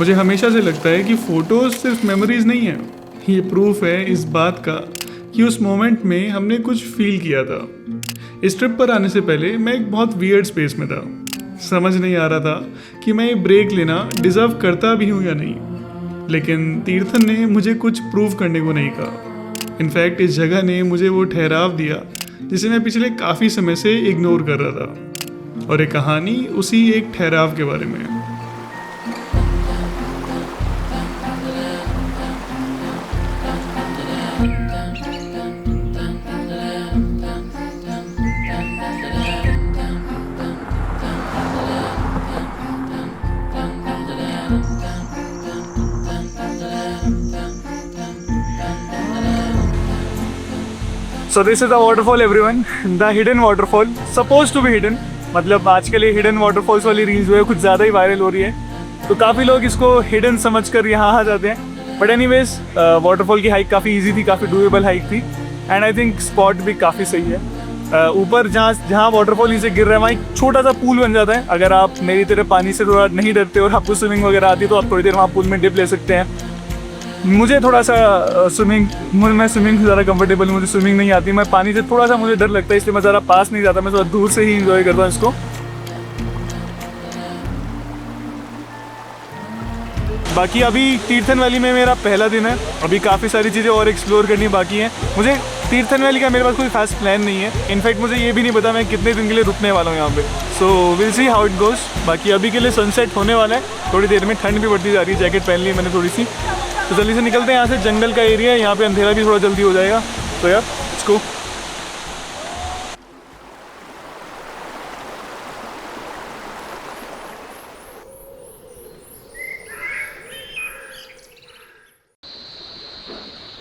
मुझे हमेशा से लगता है कि फ़ोटोज़ सिर्फ मेमोरीज़ नहीं है, ये प्रूफ है इस बात का कि उस मोमेंट में हमने कुछ फील किया था। इस ट्रिप पर आने से पहले मैं एक बहुत वियर्ड स्पेस में था। समझ नहीं आ रहा था कि मैं ये ब्रेक लेना डिज़र्व करता भी हूँ या नहीं। लेकिन तीर्थन ने मुझे कुछ प्रूव करने को नहीं कहा। इनफैक्ट इस जगह ने मुझे वो ठहराव दिया जिसे मैं पिछले काफ़ी समय से इग्नोर कर रहा था। और एक कहानी उसी एक ठहराव के बारे में है। So this is the waterfall everyone, the hidden waterfall, supposed to be hidden। मतलब आजकल ये हिडन वाटरफॉल्स वाली रील्स जो है कुछ ज़्यादा ही वायरल हो रही है, तो काफ़ी लोग इसको हिडन समझकर यहाँ आ जाते हैं। बट एनीवेज वाटरफॉल की हाइक काफ़ी इजी थी, काफ़ी डूएबल हाइक थी एंड आई थिंक स्पॉट भी काफ़ी सही है। ऊपर जहाँ वाटरफॉल नीचे गिर रहा है वहाँ एक छोटा सा पूल बन जाता है। अगर आप मेरी तरह पानी से थोड़ा नहीं डरते और आपको स्विमिंग वगैरह आती है तो आप थोड़ी देर वहाँ पूल में डिप ले सकते हैं। मुझे थोड़ा सा मैं स्विमिंग से ज़्यादा कंफर्टेबल हूँ, मुझे स्विमिंग नहीं आती, मैं पानी से थोड़ा सा मुझे डर लगता है, इसलिए मैं ज़्यादा पास नहीं जाता, मैं थोड़ा दूर से ही इंजॉय करता हूँ इसको। बाकी अभी तीर्थन वैली में मेरा पहला दिन है, अभी काफ़ी सारी चीज़ें और एक्सप्लोर करनी बाकी हैं। मुझे तीर्थन वैली का मेरे पास कोई खास प्लान नहीं है, इनफैक्ट मुझे ये भी नहीं पता मैं कितने दिन के लिए रुकने वाला हूँ यहाँ पे। So will see how it goes. बाकी अभी के लिए सनसेट होने वाला है, थोड़ी देर में ठंड भी बढ़ती जा रही है, जैकेट पहन ली मैंने थोड़ी सी। तो जल्दी से निकलते हैं यहाँ से, जंगल का एरिया है, यहाँ पे अंधेरा भी थोड़ा जल्दी हो जाएगा। तो यार let's go.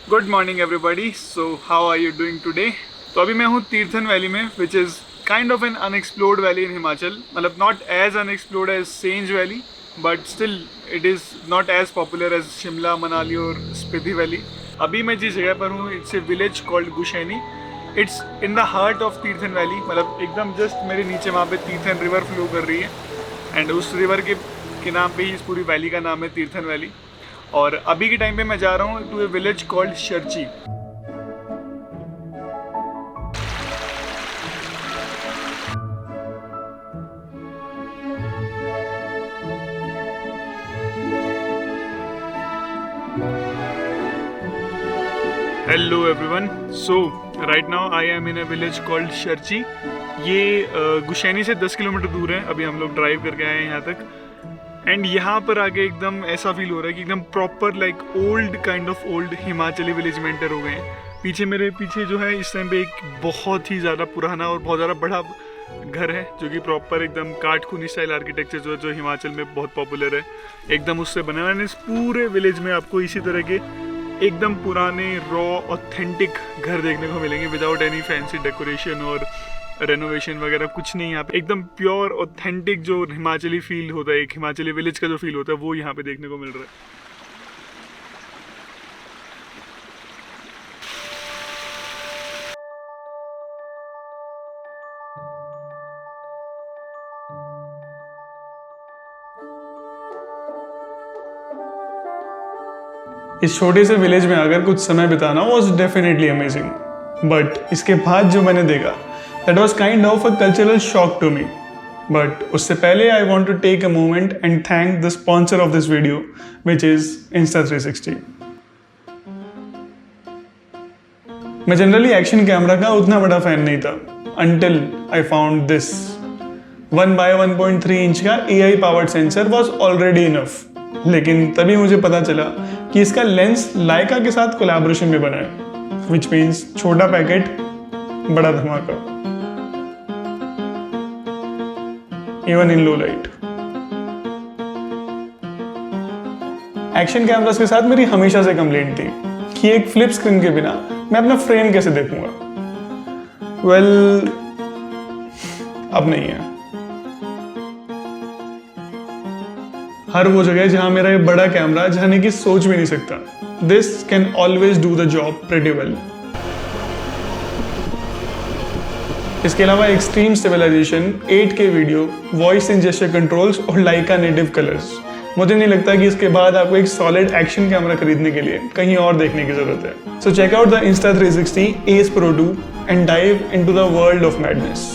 Good morning everybody, so how are you doing today. तो अभी मैं हूँ तीर्थन वैली में, which is kind of an unexplored valley in Himachal. मतलब not as unexplored as Sainj valley, but still it is not as popular as Shimla, Manali और Spiti valley. अभी मैं जिस जगह पर हूँ it's a village called Gushaini. It's in the heart of Tirthan valley, मतलब एकदम जस्ट मेरे नीचे वहाँ पे तीर्थन रिवर फ्लो कर रही है एंड उस रिवर के नाम पे ही इस पूरी वैली का नाम है तीर्थन वैली। और अभी के टाइम पे मैं जा रहा हूँ to a village called Sharchi. Hello everyone, so right now I am in a village called Sharchi. ये गुशैनी से 10 किलोमीटर दूर है। अभी हम लोग ड्राइव करके आए हैं यहाँ तक एंड यहाँ पर आके एकदम ऐसा फील हो रहा है कि एकदम proper like old kind of old Himachali village में एंटर हो गए हैं। मेरे पीछे जो है इस टाइम पे एक बहुत ही ज़्यादा पुराना और बहुत ज़्यादा बड़ा घर है जो कि प्रॉपर एकदम काठखूनी स्टाइल आर्किटेक्चर जो हिमाचल में बहुत पॉपुलर है, एकदम उससे बना है। इस पूरे विलेज में आपको इसी तरह के एकदम पुराने रॉ ऑथेंटिक घर देखने को मिलेंगे विदाउट एनी फैंसी डेकोरेशन और रेनोवेशन वगैरह कुछ नहीं। यहाँ पे एकदम प्योर ऑथेंटिक जो हिमाचली फील होता है, एक हिमाचली विलेज का जो फील होता है वो यहाँ पे देखने को मिल रहा है। इस छोटे से विलेज में अगर कुछ समय बिताना वॉज डेफिनेटली अमेजिंग, बट इसके बाद जो मैंने देखा that was kind of a cultural shock to me. But उससे पहले I want to take a moment and thank the sponsor of this video which is Insta360। मैं जनरली एक्शन कैमरा का उतना बड़ा फैन नहीं था until I found this 1x1.3 inch का AI powered sensor was already enough। लेकिन तभी मुझे पता चला कि इसका लेंस लाइका के साथ कोलैबोरेशन में बना है, which means छोटा पैकेट बड़ा धमाका, even in low light। Action cameras के साथ मेरी हमेशा से कंप्लेंट थी कि एक फ्लिप स्क्रीन के बिना मैं अपना फ्रेम कैसे देखूंगा। वेल, अब नहीं है। हर वो जगह जहां मेरा ये बड़ा कैमरा जाने की सोच भी नहीं सकता, this can always do the job pretty well. इसके अलावा extreme stabilization, 8K video, voice and gesture controls और लाइका नेटिव कलर्स, मुझे नहीं लगता कि इसके बाद आपको एक सॉलिड एक्शन कैमरा खरीदने के लिए कहीं और देखने की जरूरत है। So check out the Insta360 Ace Pro 2 and dive into the world of madness.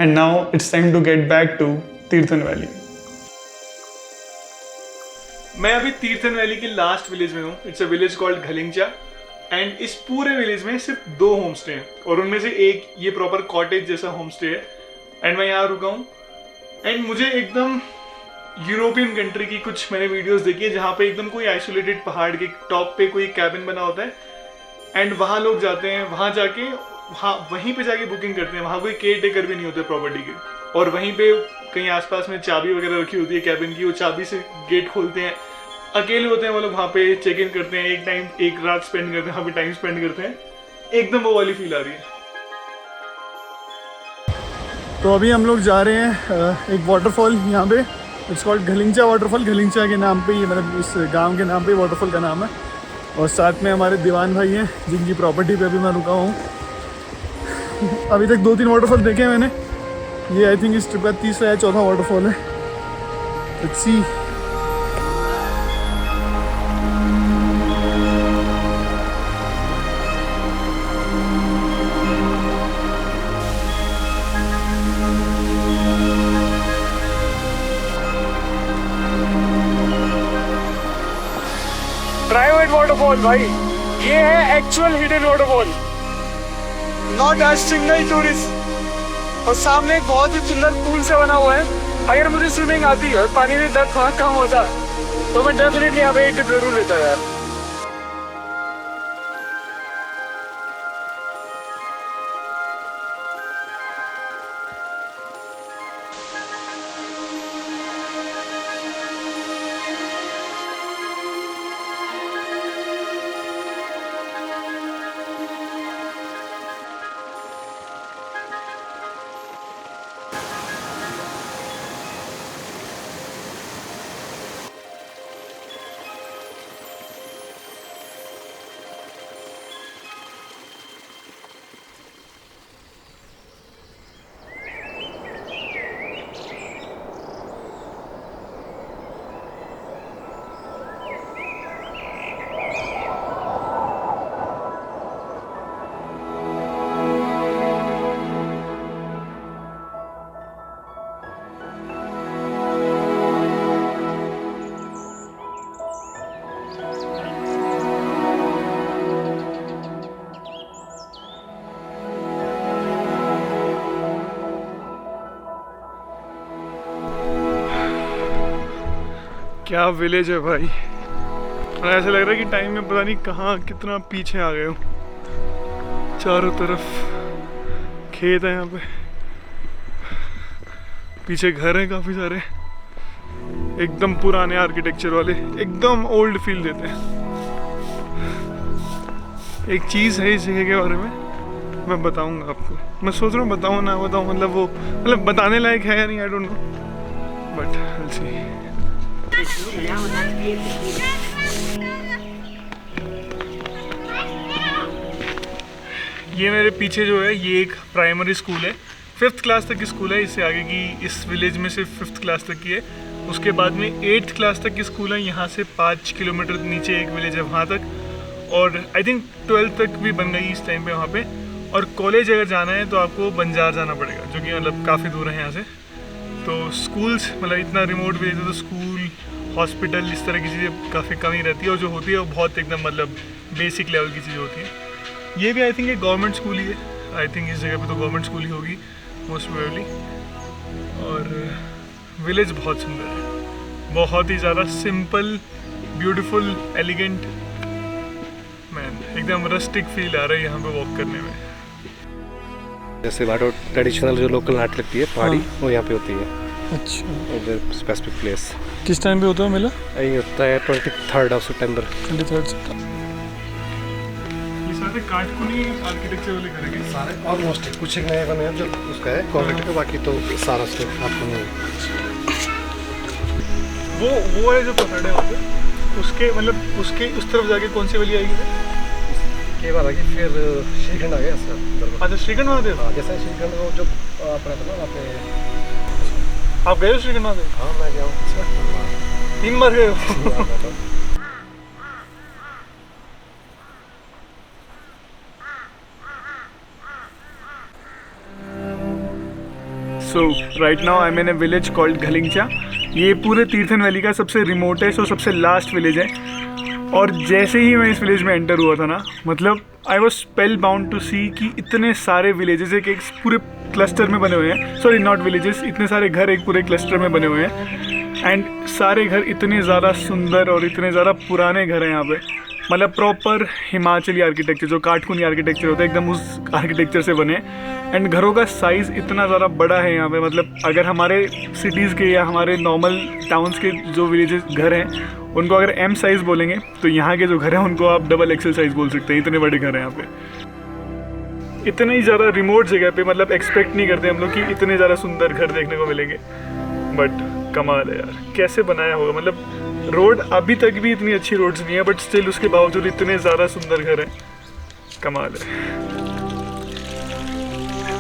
And now it's time to get back to Tirthan valley. मैं अभी तीर्थन वैली के लास्ट विलेज में हूँ। It's a village called Ghalincha and इस पूरे village में सिर्फ 2 home stay हैं और उनमें से एक ये प्रॉपर कॉटेज जैसा होम स्टे है एंड मैं यहाँ रुका हूँ। एंड मुझे एकदम यूरोपियन कंट्री की कुछ मैंने वीडियोस देखी है जहाँ पे एकदम कोई आइसोलेटेड पहाड़ के टॉप पे कोई कैबिन बना होता है एंड वहाँ लोग जाते हैं, वहाँ जाके वहीं पे जाके बुकिंग करते हैं। वहाँ कोई केयर टेकर भी नहीं होते प्रॉपर्टी के, और वहीं पे कहीं आसपास में चाबी वगैरह रखी होती है कैबिन की, वो चाबी से गेट खोलते हैं, अकेले होते हैं वो लोग, वहाँ पे चेक इन करते हैं, एक रात स्पेंड करते हैं वहाँ पे, टाइम स्पेंड करते हैं। एकदम वो वाली फील आ रही है। तो अभी हम लोग जा रहे हैं एक वाटरफॉल यहाँ पे, इट्स कॉल्ड घलिंचा वाटरफॉल। घलिंचा के नाम पे ये, मतलब इस गांव के नाम पे वाटरफॉल का नाम है। और साथ में हमारे दीवान भाई हैं जिनकी प्रॉपर्टी पे अभी मैं रुका हूँ। अभी तक 2-3 वाटरफॉल देखे हैं मैंने, ये आई थिंक इस ट्रिप का 3रा या 4था वाटरफॉल है। Let's see. प्राइवेट वाटरफॉल भाई, ये है actual hidden waterfall, not as single tourist. और सामने एक बहुत ही सुंदर पूल से बना हुआ है। अगर मुझे स्विमिंग आती है और पानी में दर्द थोड़ा कम होता तो मैं डेफिनेटली यहाँ पे एक ट्रिप जरूर लेता यार। क्या विलेज है भाई। और ऐसा लग रहा है कि टाइम में पता नहीं कहाँ कितना पीछे आ गए हो। चारों तरफ खेत है, यहाँ पे पीछे घर हैं काफ़ी सारे, एकदम पुराने आर्किटेक्चर वाले, एकदम ओल्ड फील देते हैं। एक चीज़ है इस जगह के बारे में, मैं बताऊंगा आपको। मैं सोच रहा हूँ बताऊँ ना बताऊँ, मतलब बताने लायक है या नहीं, I don't know, but will see. ये मेरे पीछे जो है ये एक प्राइमरी स्कूल है, 5th क्लास तक की स्कूल है। इससे आगे की इस विलेज में सिर्फ 5th क्लास तक की है। उसके बाद में 8th क्लास तक की स्कूल है। यहाँ से 5 किलोमीटर नीचे एक विलेज है वहाँ तक, और आई थिंक 12th तक भी बन गई इस टाइम पे वहाँ पे। और कॉलेज अगर जाना है तो आपको बंजार जाना पड़ेगा, जो कि मतलब काफ़ी दूर है यहाँ से। तो स्कूल्स मतलब इतना रिमोट विलेज है तो स्कूल, हॉस्पिटल, इस तरह की चीज़ें काफ़ी कमी रहती है, और जो होती है वो बहुत एकदम मतलब बेसिक लेवल की चीज़ होती है। ये भी आई थिंक एक गवर्नमेंट स्कूल ही है। आई थिंक इस जगह पे तो गवर्नमेंट स्कूल ही होगी मोस्ट प्रोबेबली। और विलेज बहुत सुंदर है, बहुत ही ज़्यादा सिंपल, ब्यूटीफुल, एलिगेंट, मैन एकदम रस्टिक फील आ रहा है यहाँ पे वॉक करने में। जैसे भाटो ट्रेडिशनल जो लोकल नाट लगती है पहाड़ी, वो यहाँ पे होती है। अच्छा, स्पेसिफिक प्लेस। किस टाइम पे होता है मेला? यही होता है 23rd of September। 23rd सितंबर। ये सारे काटकुनी आर्किटेक्चर वाले घर हैं सारे ऑलमोस्ट, कुछ एक नए बने हैं जो उसका है कॉन्क्रीट का, बाकी तो सारा स्टेप आपको नहीं। वो है जो पहाड़ है वहाँ पे, उसके मतलब उसके उस तरफ जाके कौन सी वाली आएगी? के बाद आगे फिर श्रीखंड आ गया। अच्छा, श्रीखंड वहाँ थे। हाँ, जैसे श्रीखंड वो जो अपने तो वहाँ पे। आप गए हो श्रीखंड महादेव? हाँ मैं गया हूँ 3 बार गए हो? So right now I'm in a village called घलिंगचा। ये पूरे तीर्थन वैली का सबसे रिमोटेस्ट और सबसे लास्ट विलेज है। और जैसे ही मैं इस विलेज में एंटर हुआ था ना, मतलब I was spellbound to see कि इतने सारे विलेजेस एक पूरे क्लस्टर में बने हुए हैं। सॉरी नॉट विलेजेस, इतने सारे घर एक पूरे क्लस्टर में बने हुए हैं। एंड सारे घर इतने ज़्यादा सुंदर और इतने ज़्यादा पुराने घर हैं यहाँ पे, मतलब प्रॉपर हिमाचली आर्किटेक्चर, जो काटकुनी आर्किटेक्चर होता है एकदम उस आर्किटेक्चर से बने। एंड घरों का साइज़ इतना ज़्यादा बड़ा है यहाँ पे, मतलब अगर हमारे सिटीज़ के या हमारे नॉर्मल टाउन्स के जो विलेजेस घर हैं उनको अगर एम साइज़ बोलेंगे, तो यहाँ के जो घर हैं उनको आप डबल एक्सेल साइज़ बोल सकते हैं। इतने बड़े घर हैं यहाँ पे, इतने ही ज़्यादा रिमोट जगह पे, मतलब एक्सपेक्ट नहीं करते हम लोग कि इतने ज़्यादा सुंदर घर देखने को मिलेंगे। बट कमाल है यार, कैसे बनाया होगा। मतलब रोड अभी तक भी इतनी अच्छी रोड्स नहीं है, बट स्टिल उसके बावजूद इतने ज़्यादा सुंदर घर हैं, कमाल है।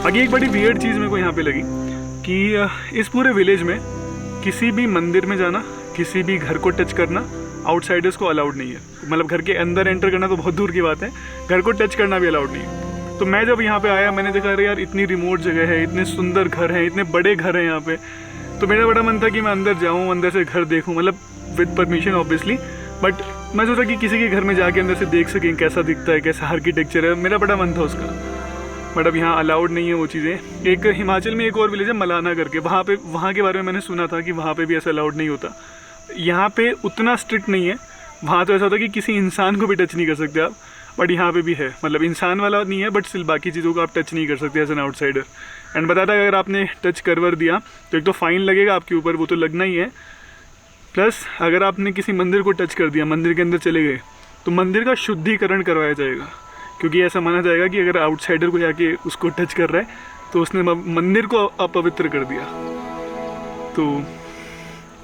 आगे एक बड़ी वियर्ड चीज़ मेरे को यहाँ पे लगी कि इस पूरे विलेज में किसी भी मंदिर में जाना, किसी भी घर को टच करना आउटसाइडर्स को अलाउड नहीं है। मतलब घर के अंदर एंटर करना तो बहुत दूर की बात है, घर को टच करना भी अलाउड नहीं है। तो मैं जब यहाँ पे आया, मैंने देखा अरे यार इतनी रिमोट जगह है, इतने सुंदर घर हैं, इतने बड़े घर हैं यहाँ पे। तो मेरा बड़ा मन था कि मैं अंदर जाऊँ, अंदर से घर देखूँ, मतलब विद परमिशन ऑब्वियसली। बट मैं सोचा कि किसी के घर में जाके अंदर से देख सकें कैसा दिखता है, कैसा आर्किटेक्चर है, मेरा बड़ा मन था उसका। बट अब यहाँ अलाउड नहीं है वो चीज़ें। एक हिमाचल में एक और विलेज है मलाना करके, वहाँ के बारे में मैंने सुना था कि वहाँ पे भी ऐसा अलाउड नहीं होता। यहाँ पे उतना स्ट्रिक्ट नहीं है, वहाँ तो ऐसा होता है कि किसी इंसान को भी टच नहीं कर सकते आप। बट यहाँ पे भी है, मतलब इंसान वाला नहीं है, बट स्टिल बाकी चीज़ों को आप टच नहीं कर सकते एज एन आउटसाइडर। एंड बताता है अगर आपने टच करवर दिया तो एक तो फ़ाइन लगेगा आपके ऊपर, वो तो लगना ही है। प्लस अगर आपने किसी मंदिर को टच कर दिया, मंदिर के अंदर चले गए, तो मंदिर का शुद्धिकरण करवाया जाएगा, क्योंकि ऐसा माना जाएगा कि अगर आउटसाइडर को जाके उसको टच कर रहा है तो उसने मंदिर को अपवित्र कर दिया। तो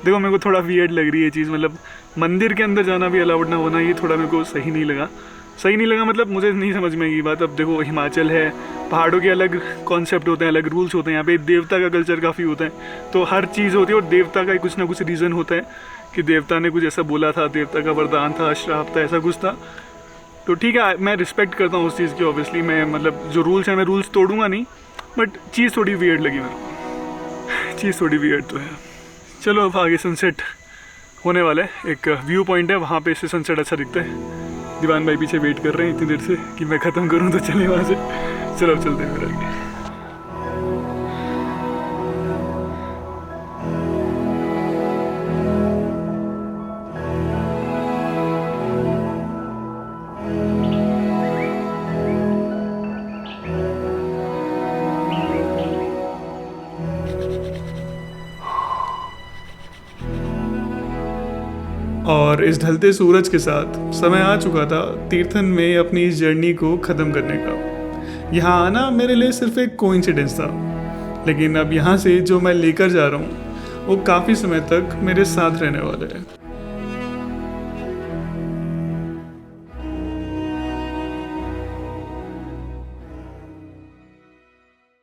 देखो मेरे को थोड़ा वियर्ड लग रही है ये चीज़, मतलब मंदिर के अंदर जाना भी अलाउड ना होना, ये थोड़ा मेरे को सही नहीं लगा। मतलब मुझे नहीं समझ में ये बात। अब देखो हिमाचल है, पहाड़ों के अलग कॉन्सेप्ट होते हैं, अलग रूल्स होते हैं। यहाँ पे देवता का कल्चर काफ़ी होता है, तो हर चीज़ होती है और देवता का कुछ ना कुछ रीज़न होता है कि देवता ने कुछ ऐसा बोला था, देवता का वरदान था, श्राप था, ऐसा कुछ था। तो ठीक है, मैं रिस्पेक्ट करता हूँ उस चीज़ की ऑब्वियसली। मैं मतलब जो रूल्स हैं मैं रूल्स तोड़ूंगा नहीं, बट चीज़ थोड़ी वियर्ड लगी मेरे को, चीज़ थोड़ी वियर्ड तो है। चलो अब आगे सनसेट होने वाला है, एक व्यू पॉइंट है वहाँ पे से सनसेट अच्छा दिखता है। दीवान भाई पीछे वेट कर रहे हैं इतनी देर से कि मैं ख़त्म करूँ तो चले वहाँ से। चलो अब चलते हैं फिर आगे। और इस ढलते सूरज के साथ समय आ चुका था तीर्थन में अपनी इस जर्नी को ख़त्म करने का। यहाँ आना मेरे लिए सिर्फ एक कोइंसिडेंस था, लेकिन अब यहाँ से जो मैं लेकर जा रहा हूँ वो काफ़ी समय तक मेरे साथ रहने वाला है।